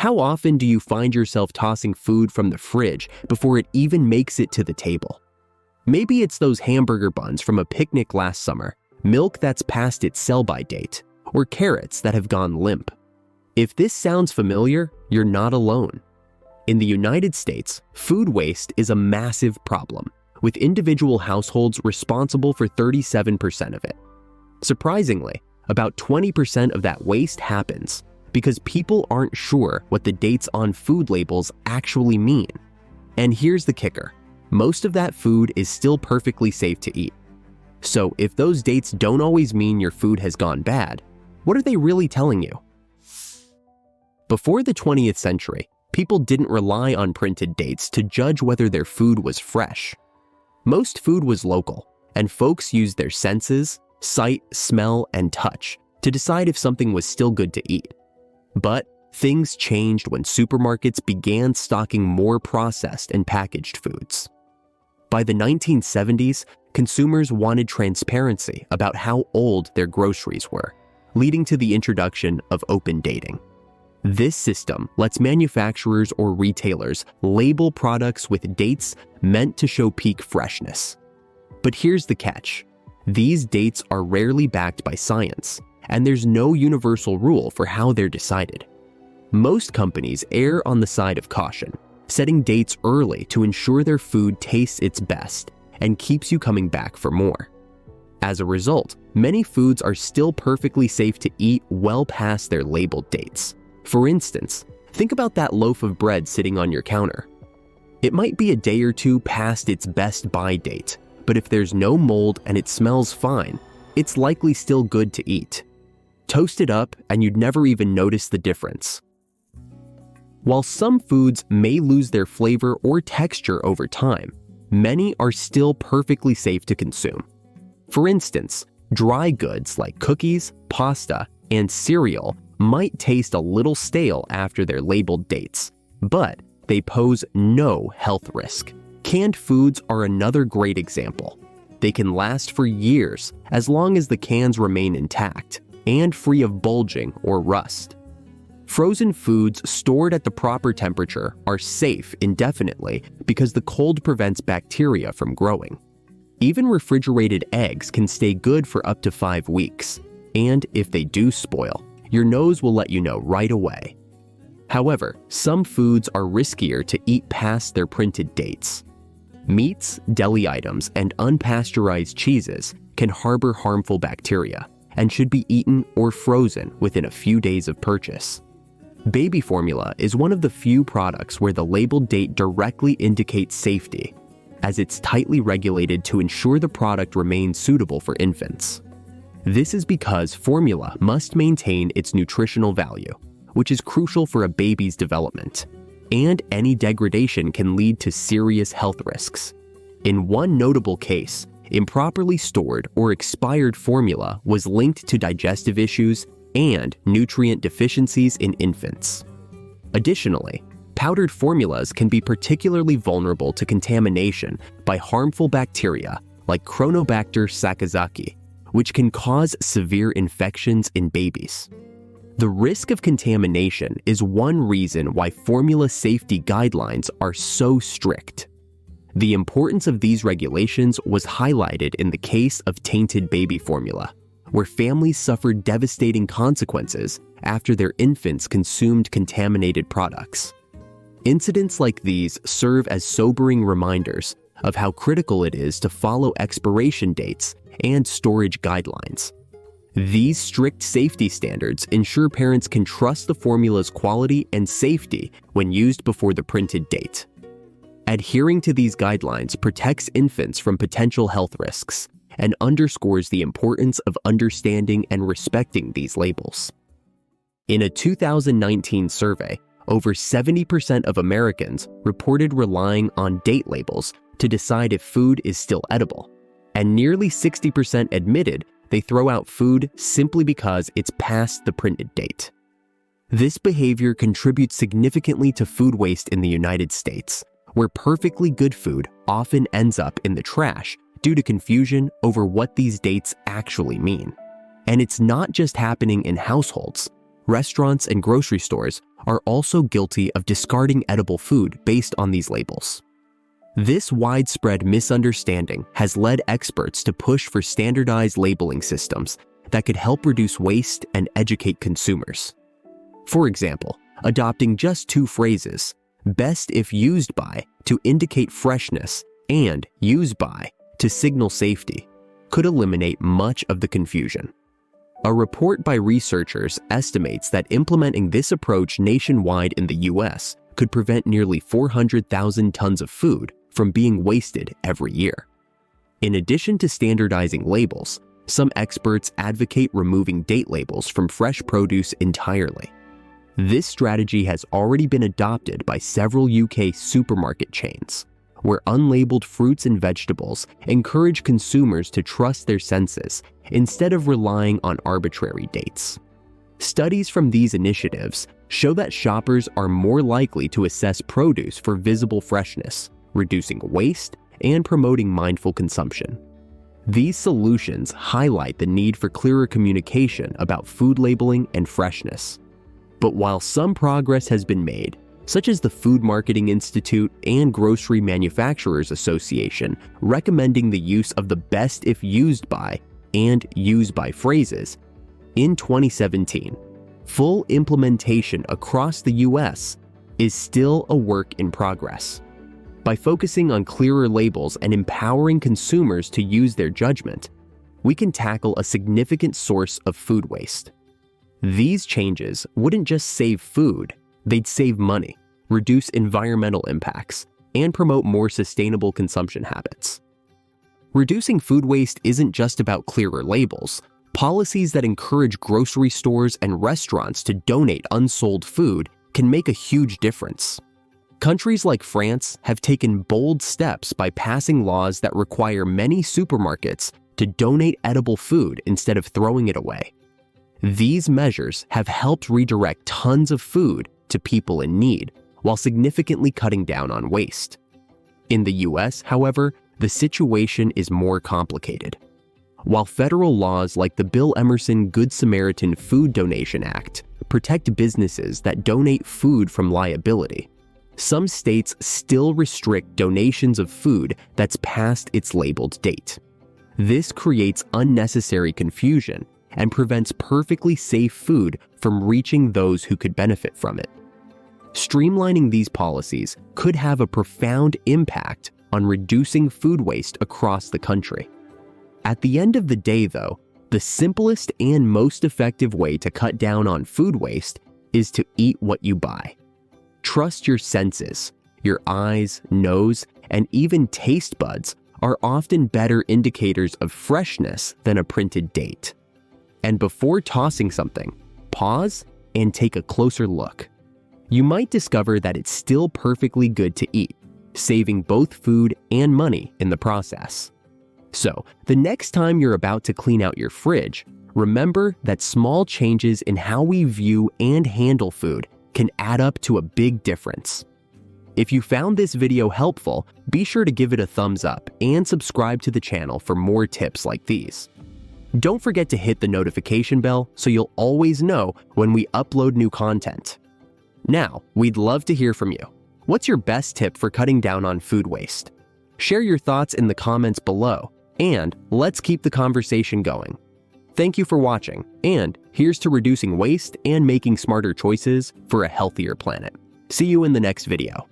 How often do you find yourself tossing food from the fridge before it even makes it to the table? Maybe it's those hamburger buns from a picnic last summer, milk that's past its sell-by date, or carrots that have gone limp. If this sounds familiar, you're not alone. In the United States, food waste is a massive problem, with individual households responsible for 37% of it. Surprisingly, about 20% of that waste happens because people aren't sure what the dates on food labels actually mean. And here's the kicker: most of that food is still perfectly safe to eat. So if those dates don't always mean your food has gone bad, what are they really telling you? Before the 20th century, people didn't rely on printed dates to judge whether their food was fresh. Most food was local, and folks used their senses, sight, smell, and touch to decide if something was still good to eat. But things changed when supermarkets began stocking more processed and packaged foods. By the 1970s, consumers wanted transparency about how old their groceries were, leading to the introduction of open dating. This system lets manufacturers or retailers label products with dates meant to show peak freshness. But here's the catch: these dates are rarely backed by science, and there's no universal rule for how they're decided. Most companies err on the side of caution, setting dates early to ensure their food tastes its best and keeps you coming back for more. As a result, many foods are still perfectly safe to eat well past their labeled dates. For instance, think about that loaf of bread sitting on your counter. It might be a day or two past its best buy date, but if there's no mold and it smells fine, it's likely still good to eat. Toast it up and you'd never even notice the difference. While some foods may lose their flavor or texture over time, many are still perfectly safe to consume. For instance, dry goods like cookies, pasta, and cereal might taste a little stale after their labeled dates, but they pose no health risk. Canned foods are another great example. They can last for years as long as the cans remain intact and free of bulging or rust. Frozen foods stored at the proper temperature are safe indefinitely because the cold prevents bacteria from growing. Even refrigerated eggs can stay good for up to 5 weeks, and if they do spoil, your nose will let you know right away. However, some foods are riskier to eat past their printed dates. Meats, deli items, and unpasteurized cheeses can harbor harmful bacteria and should be eaten or frozen within a few days of purchase. Baby formula is one of the few products where the labeled date directly indicates safety, as it's tightly regulated to ensure the product remains suitable for infants. This is because formula must maintain its nutritional value, which is crucial for a baby's development, and any degradation can lead to serious health risks. In one notable case, improperly stored or expired formula was linked to digestive issues and nutrient deficiencies in infants. Additionally, powdered formulas can be particularly vulnerable to contamination by harmful bacteria like Chronobacter sakazaki, which can cause severe infections in babies. The risk of contamination is one reason why formula safety guidelines are so strict. The importance of these regulations was highlighted in the case of tainted baby formula, where families suffered devastating consequences after their infants consumed contaminated products. Incidents like these serve as sobering reminders of how critical it is to follow expiration dates and storage guidelines. These strict safety standards ensure parents can trust the formula's quality and safety when used before the printed date. Adhering to these guidelines protects infants from potential health risks and underscores the importance of understanding and respecting these labels. In a 2019 survey, over 70% of Americans reported relying on date labels to decide if food is still edible, and nearly 60% admitted they throw out food simply because it's past the printed date. This behavior contributes significantly to food waste in the United States, where perfectly good food often ends up in the trash due to confusion over what these dates actually mean. And it's not just happening in households. restaurants and grocery stores are also guilty of discarding edible food based on these labels. This widespread misunderstanding has led experts to push for standardized labeling systems that could help reduce waste and educate consumers. For example, adopting just two phrases, "best if used by" to indicate freshness and "used by" to signal safety, could eliminate much of the confusion. A report by researchers estimates that implementing this approach nationwide in the US could prevent nearly 400,000 tons of food from being wasted every year. In addition to standardizing labels, some experts advocate removing date labels from fresh produce entirely. This strategy has already been adopted by several UK supermarket chains, where unlabeled fruits and vegetables encourage consumers to trust their senses instead of relying on arbitrary dates. Studies from these initiatives show that shoppers are more likely to assess produce for visible freshness, reducing waste and promoting mindful consumption. These solutions highlight the need for clearer communication about food labeling and freshness. But while some progress has been made, such as the Food Marketing Institute and Grocery Manufacturers Association recommending the use of the "best if used by" and "used by" phrases, in 2017, full implementation across the US is still a work in progress. By focusing on clearer labels and empowering consumers to use their judgment, we can tackle a significant source of food waste. These changes wouldn't just save food, they'd save money, reduce environmental impacts, and promote more sustainable consumption habits. Reducing food waste isn't just about clearer labels. Policies that encourage grocery stores and restaurants to donate unsold food can make a huge difference. Countries like France have taken bold steps by passing laws that require many supermarkets to donate edible food instead of throwing it away. These measures have helped redirect tons of food to people in need, while significantly cutting down on waste. In the US, however, the situation is more complicated. While federal laws like the Bill Emerson Good Samaritan Food Donation Act protect businesses that donate food from liability, some states still restrict donations of food that's past its labeled date. This creates unnecessary confusion and prevents perfectly safe food from reaching those who could benefit from it. Streamlining these policies could have a profound impact on reducing food waste across the country. At the end of the day, though, the simplest and most effective way to cut down on food waste is to eat what you buy. Trust your senses. Your eyes, nose, and even taste buds are often better indicators of freshness than a printed date. And before tossing something, pause and take a closer look. You might discover that it's still perfectly good to eat, saving both food and money in the process. So, the next time you're about to clean out your fridge, remember that small changes in how we view and handle food can add up to a big difference. If you found this video helpful, be sure to give it a thumbs up and subscribe to the channel for more tips like these. Don't forget to hit the notification bell so you'll always know when we upload new content. Now, we'd love to hear from you. What's your best tip for cutting down on food waste? Share your thoughts in the comments below, and let's keep the conversation going. Thank you for watching, and here's to reducing waste and making smarter choices for a healthier planet. See you in the next video.